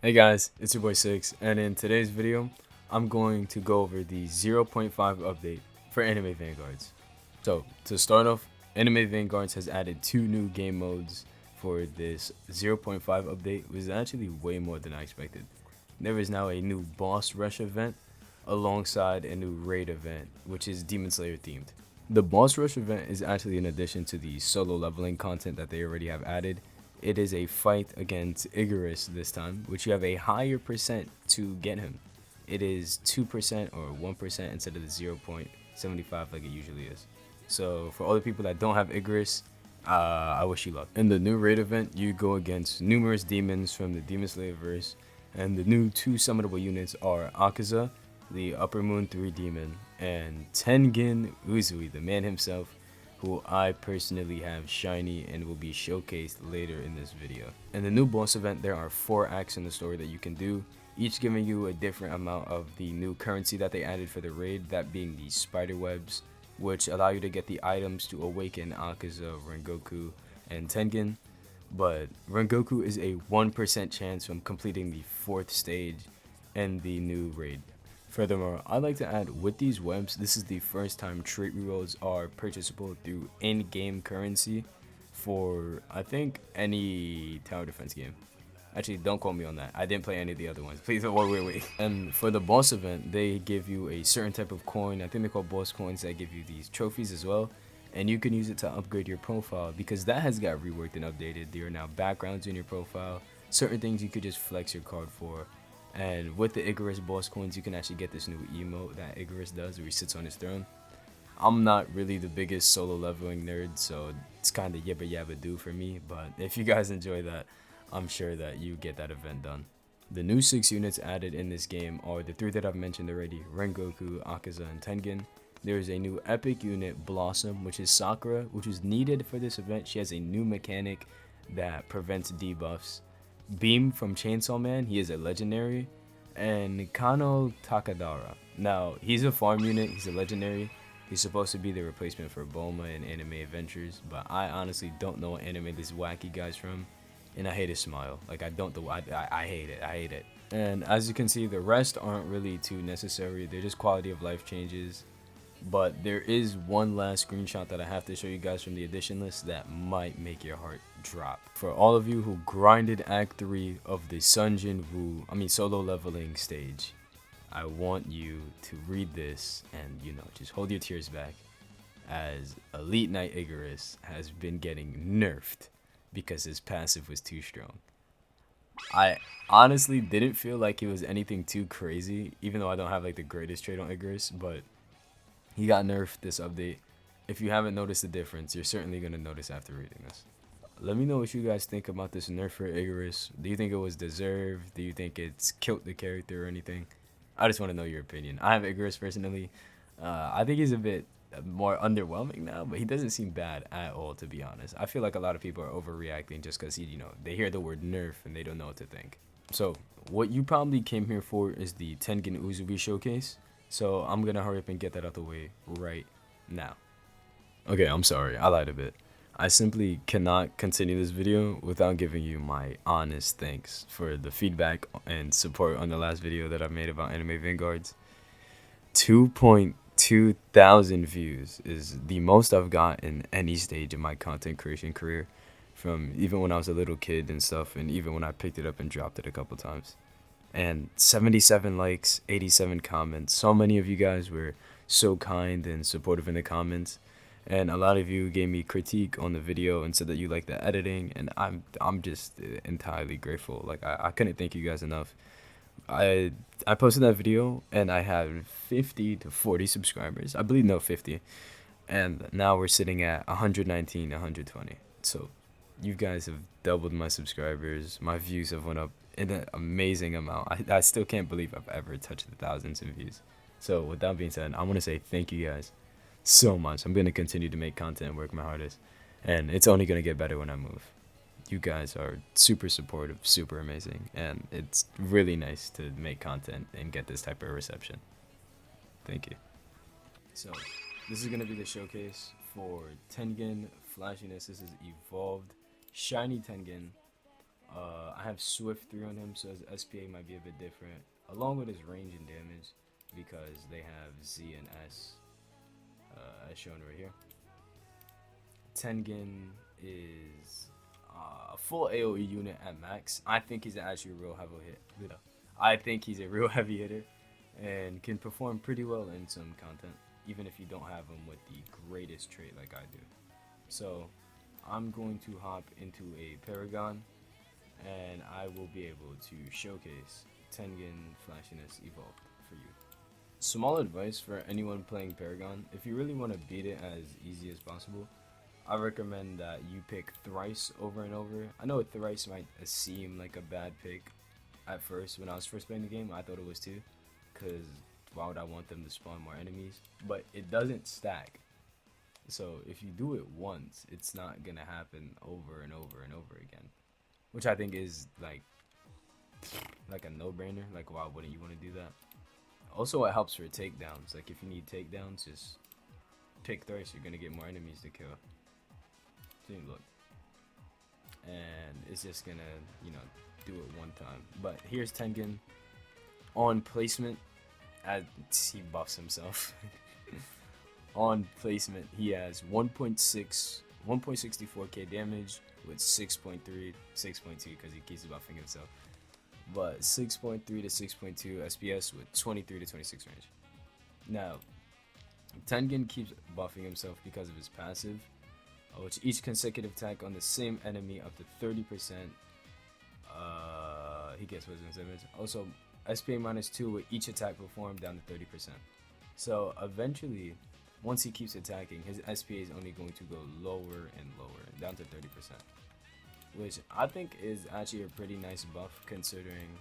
Hey guys, it's your boy Six, and in today's video, I'm going to go over the 0.5 update for Anime Vanguards. So, to start off, Anime Vanguards has added 2 new game modes for this 0.5 update, which is actually way more than I expected. There is now a new boss rush event alongside a new raid event, which is Demon Slayer themed. The boss rush event is actually an addition to the solo leveling content that they already have added. It is a fight against Igros this time, which you have a higher percent to get him. It is 2% or 1% instead of the 0.75 like it usually is. So for all the people that don't have Igros, I wish you luck. In the new raid event, you go against numerous demons from the Demon Slayer verse, and the new 2 summonable units are Akaza, the Upper Moon 3 demon, and Tengen Uzui, the man himself, who I personally have shiny and will be showcased later in this video. In the new boss event, there are 4 acts in the story that you can do, each giving you a different amount of the new currency that they added for the raid, that being the spider webs, which allow you to get the items to awaken Akaza, Rengoku, and Tengen. But Rengoku is a 1% chance from completing the 4th stage and the new raid. Furthermore, I'd like to add, with these webs, this is the first time trait rerolls are purchasable through in-game currency for, I think, any tower defense game. Actually, don't quote me on that. I didn't play any of the other ones. Please, wait. And for the boss event, they give you a certain type of coin. I think they're called boss coins that give you these trophies as well. And you can use it to upgrade your profile because that has got reworked and updated. There are now backgrounds in your profile. Certain things you could just flex your card for. And with the Igros boss coins, you can actually get this new emote that Igros does where he sits on his throne. I'm not really the biggest solo leveling nerd, so it's kind of yabba yabba do for me. But if you guys enjoy that, I'm sure that you get that event done. The new 6 units added in this game are the 3 that I've mentioned already: Rengoku, Akaza, and Tengen. There is a new epic unit, Blossom, which is Sakura, which is needed for this event. She has a new mechanic that prevents debuffs. Beam from Chainsaw Man, he is a legendary. And Kano Takadara. Now, he's a farm unit, he's a legendary. He's supposed to be the replacement for Bulma in Animevanguards, but I honestly don't know what anime this wacky guy's from. And I hate his smile. Like, I hate it. I hate it. And as you can see, the rest aren't really too necessary. They're just quality of life changes. But there is one last screenshot that I have to show you guys from the edition list that might make your heart drop. For all of you who grinded Act 3 of the solo leveling stage, I want you to read this and, just hold your tears back, as Elite Knight Igros has been getting nerfed because his passive was too strong. I honestly didn't feel like it was anything too crazy, even though I don't have like the greatest trade on Igros, but he got nerfed this update. If you haven't noticed the difference, you're certainly going to notice after reading this. Let me know what you guys think about this nerf for Igros. Do you think it was deserved? Do you think it's killed the character or anything? I just want to know your opinion. I have Igros personally. I think he's a bit more underwhelming now, but he doesn't seem bad at all, to be honest. I feel like a lot of people are overreacting just because they hear the word nerf and they don't know what to think. So what you probably came here for is the Tengen Uzui showcase. So I'm going to hurry up and get that out the way right now. Okay, I'm sorry. I lied a bit. I simply cannot continue this video without giving you my honest thanks for the feedback and support on the last video that I made about Animevanguards. 2.2 thousand views is the most I've got in any stage of my content creation career, from even when I was a little kid and stuff, and even when I picked it up and dropped it a couple times. And 77 likes, 87 comments. So many of you guys were so kind and supportive in the comments, and a lot of you gave me critique on the video and said that you like the editing, and I'm just entirely grateful. Like, I couldn't thank you guys enough. I posted that video and I had 50 to 40 subscribers. I believe, no, 50. And now we're sitting at 119, 120. So you guys have doubled my subscribers. My views have went up in an amazing amount. I still can't believe I've ever touched the thousands of views. So with that being said, I want to say thank you guys so much. I'm going to continue to make content and work my hardest, and it's only going to get better when I move. You guys are super supportive, super amazing, and it's really nice to make content and get this type of reception. Thank you. So this is going to be the showcase for Tengen Flashiness. This is Evolved Shiny Tengen. I have Swift 3 on him, so his SPA might be a bit different, along with his range and damage, because they have Z and S, as shown right here. Tengen is a full AoE unit at max. I think he's actually a real heavy hit. I think he's a real heavy hitter and can perform pretty well in some content, even if you don't have him with the greatest trait like I do. So I'm going to hop into a Paragon, and I will be able to showcase Tengen Flashiness Evolved for you. Small advice for anyone playing Paragon: if you really want to beat it as easy as possible, I recommend that you pick Thrice over and over. I know Thrice might seem like a bad pick at first. When I was first playing the game, I thought it was too, because why would I want them to spawn more enemies? But it doesn't stack. So if you do it once, it's not going to happen over and over and over again, which I think is like a no-brainer. Like, why wouldn't you want to do that? Also, it helps for takedowns. Like, if you need takedowns, just pick Thrice. You're going to get more enemies to kill. So look, and it's just gonna, do it one time. But here's Tengen on placement, as he buffs himself. On placement, he has 1.64k damage with 6.3, 6.2 because he keeps buffing himself, but 6.3 to 6.2 SPS with 23 to 26 range. Now, Tengen keeps buffing himself because of his passive, which each consecutive attack on the same enemy up to 30%, he gets wisdom damage. Also, SPA -2 with each attack performed down to 30%. So eventually, once he keeps attacking, his SPA is only going to go lower and lower, down to 30%. Which I think is actually a pretty nice buff, considering,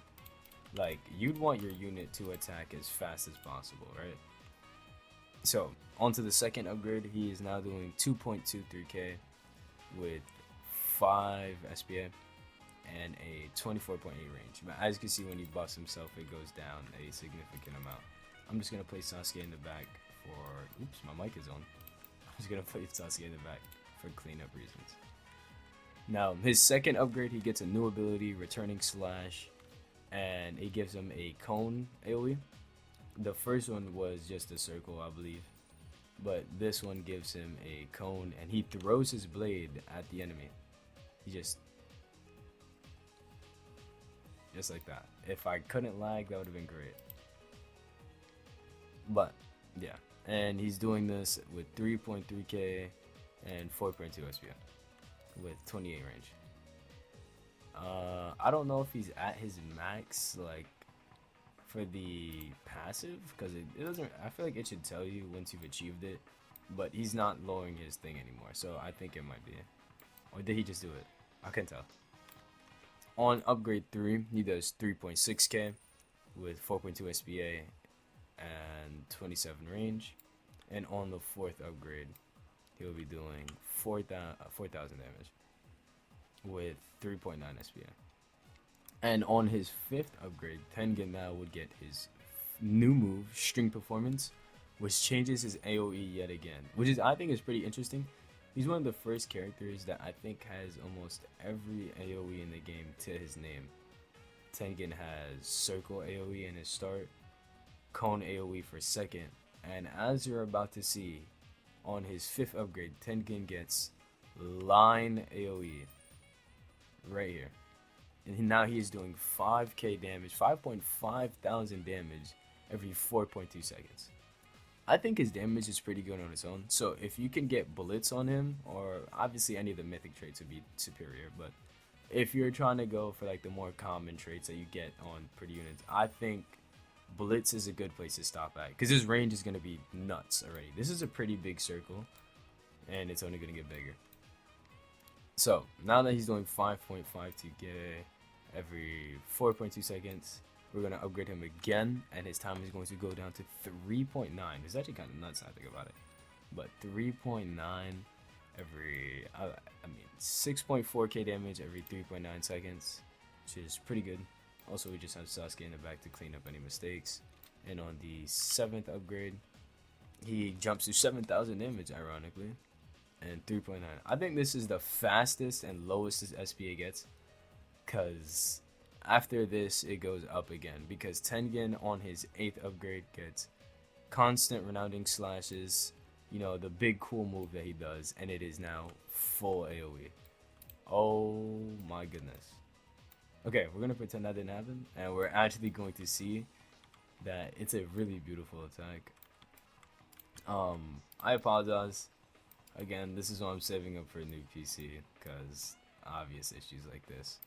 like, you'd want your unit to attack as fast as possible, right? So, onto the second upgrade, he is now doing 2.23k with 5 SPA and a 24.8 range. But as you can see, when he buffs himself, it goes down a significant amount. I'm just going to place Sasuke in the back for... Oops, my mic is on. I'm just going to place Sasuke in the back for cleanup reasons. Now, his second upgrade, he gets a new ability, Returning Slash, and it gives him a cone AoE. The first one was just a circle, I believe, but this one gives him a cone, and he throws his blade at the enemy. He just like that. If I couldn't lag, that would have been great. But yeah, and he's doing this with 3.3k and 4.2 SPA with 28 range. I don't know if he's at his max, like, for the passive, because it doesn't, I feel like it should tell you once you've achieved it, but he's not lowering his thing anymore, so I think it might be. Or did he just do it? I can't tell. On upgrade 3, he does 3.6k with 4.2 SPA and 27 range, and on the fourth upgrade, he'll be doing 4,000 damage with 3.9 SPA. And on his fifth upgrade, Tengen now would get his new move, String Performance, which changes his AoE yet again, which is, I think, is pretty interesting. He's one of the first characters that I think has almost every AoE in the game to his name. Tengen has Circle AoE in his start, Cone AoE for second, and as you're about to see, on his fifth upgrade, Tengen gets Line AoE right here. And now he is doing 5k damage, 5.5 thousand damage every 4.2 seconds. I think his damage is pretty good on its own. So if you can get Blitz on him, or obviously any of the mythic traits would be superior, but if you're trying to go for like the more common traits that you get on pretty units, I think Blitz is a good place to stop at, because his range is going to be nuts already. This is a pretty big circle, and it's only going to get bigger. So now that he's doing 5.52k every 4.2 seconds, we're going to upgrade him again, and his time is going to go down to 3.9. It's actually kind of nuts, I think about it. But 3.9 every, 6.4k damage every 3.9 seconds, which is pretty good. Also, we just have Sasuke in the back to clean up any mistakes. And on the 7th upgrade, he jumps to 7,000 damage, ironically, and 3.9. I think this is the fastest and lowest his SPA gets. because after this it goes up again, because Tengen on his 8th upgrade gets constant renounding slashes, you know, the big cool move that he does, and it is now full AoE. Oh my goodness. Okay, we're gonna pretend that didn't happen, and we're actually going to see that it's a really beautiful attack. I apologize. Again, this is why I'm saving up for a new PC, because obvious issues like this.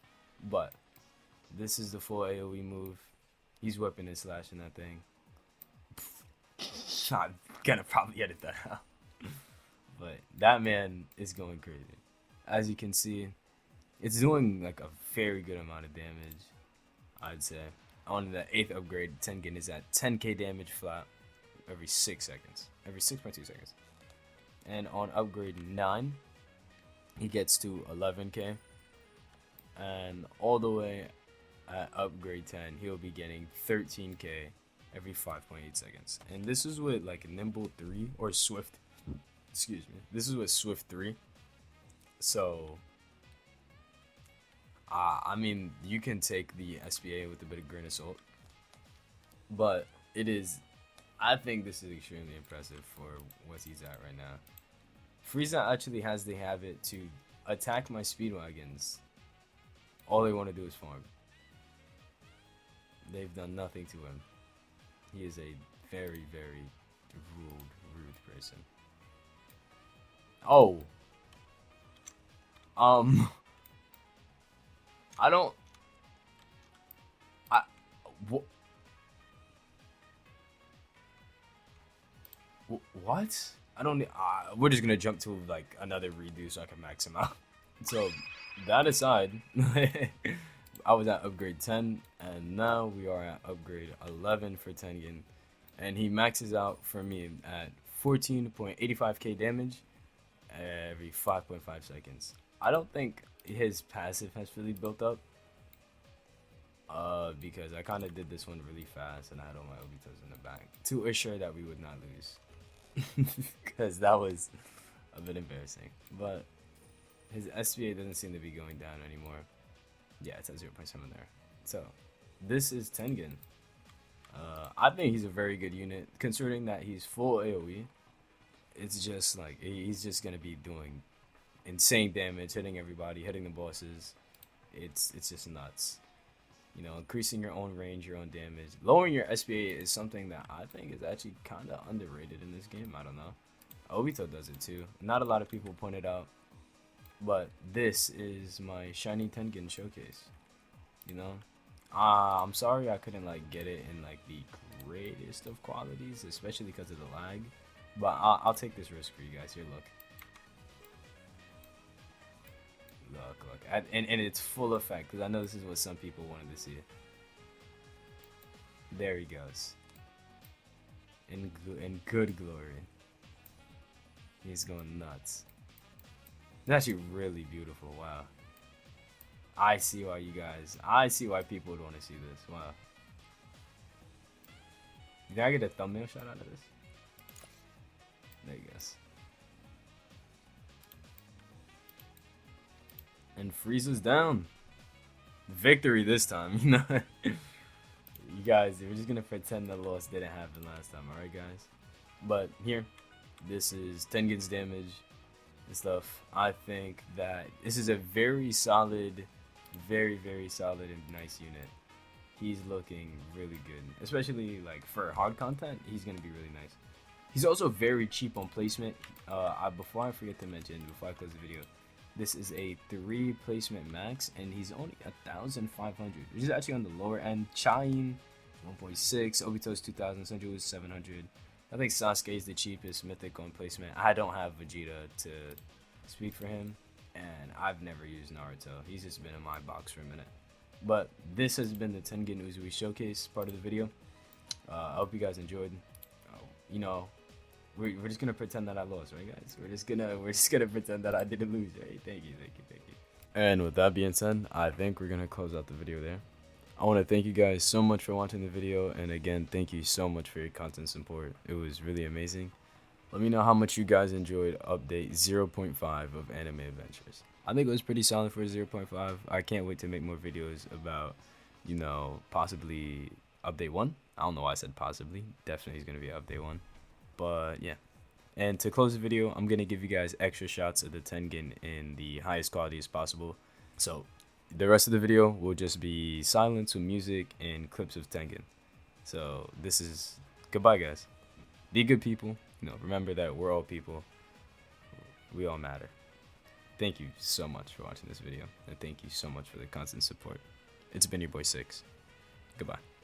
But this is the full AoE move. He's whipping and slashing that thing. I'm gonna probably edit that out. But that man is going crazy. As you can see, it's doing like a very good amount of damage, I'd say. On the 8th upgrade, Tengen is at 10k damage flat every 6 seconds. Every 6.2 seconds. And on upgrade 9, he gets to 11k. And all the way at upgrade 10, he'll be getting 13k every 5.8 seconds. And this is with like Nimble 3 or Swift. Excuse me. This is with Swift 3. So, I mean, you can take the SBA with a bit of grain of salt. But it is, I think this is extremely impressive for what he's at right now. Frieza actually has the habit to attack my speedwagons. All they want to do is farm. They've done nothing to him. He is a very, very rude person. Oh. I don't. What? I don't. We're just gonna jump to like another redo so I can max him out. So, that aside, I was at upgrade 10, and now we are at upgrade 11 for Tengen, and he maxes out for me at 14.85k damage every 5.5 seconds. I don't think his passive has really built up, because I kind of did this one really fast, and I had all my Obitos in the back to assure that we would not lose, because that was a bit embarrassing. But his SBA doesn't seem to be going down anymore. Yeah, it's at 0.7 there. So, this is Tengen. I think he's a very good unit, considering that he's full AoE. It's just like, he's just going to be doing insane damage, hitting everybody, hitting the bosses. It's just nuts. You know, increasing your own range, your own damage. Lowering your SBA is something that I think is actually kind of underrated in this game. I don't know. Obito does it too. Not a lot of people point it out. But this is my shiny Tengen showcase. You know? I'm sorry I couldn't like get it in like the greatest of qualities, especially because of the lag. But I'll take this risk for you guys. Here, look. Look. And it's full effect, because I know this is what some people wanted to see. There he goes. In good glory. He's going nuts. It's actually really beautiful. Wow. I see why people would want to see this. Wow. Did I get a thumbnail shot out of this? There you go. And Frieza's down. Victory this time, you know. You guys, we're just gonna pretend the loss didn't happen last time, alright guys? But here, this is Tengen's damage and stuff. I think that this is a very solid, very solid and nice unit. He's looking really good, especially like for hard content. He's gonna be really nice. He's also very cheap on placement. Before I forget to mention, before I close the video, this is a 3 placement max, and he's only 1,500, which is actually on the lower end. Chain 1.6, Obito's 2,000, Senju is 700. I think Sasuke is the cheapest mythic on placement. I don't have Vegeta to speak for him, and I've never used Naruto. He's just been in my box for a minute. But this has been the Tengen Uzui showcase part of the video. I hope you guys enjoyed. You know, we're just gonna pretend that I lost, right, guys? We're just gonna pretend that I didn't lose, right? Thank you. And with that being said, I think we're gonna close out the video there. I want to thank you guys so much for watching the video, and again, thank you so much for your content support. It was really amazing. Let me know how much you guys enjoyed update 0.5 of Animevanguards. I think it was pretty solid for 0.5. I can't wait to make more videos about, possibly update 1. I don't know why I said possibly. Definitely is going to be update 1. But yeah. And to close the video, I'm going to give you guys extra shots of the Tengen in the highest quality as possible. So the rest of the video will just be silence with music and clips of Tengen. So this is goodbye, guys. Be good people. Remember that we're all people. We all matter. Thank you so much for watching this video, and thank you so much for the constant support. It's been your boy 6. Goodbye.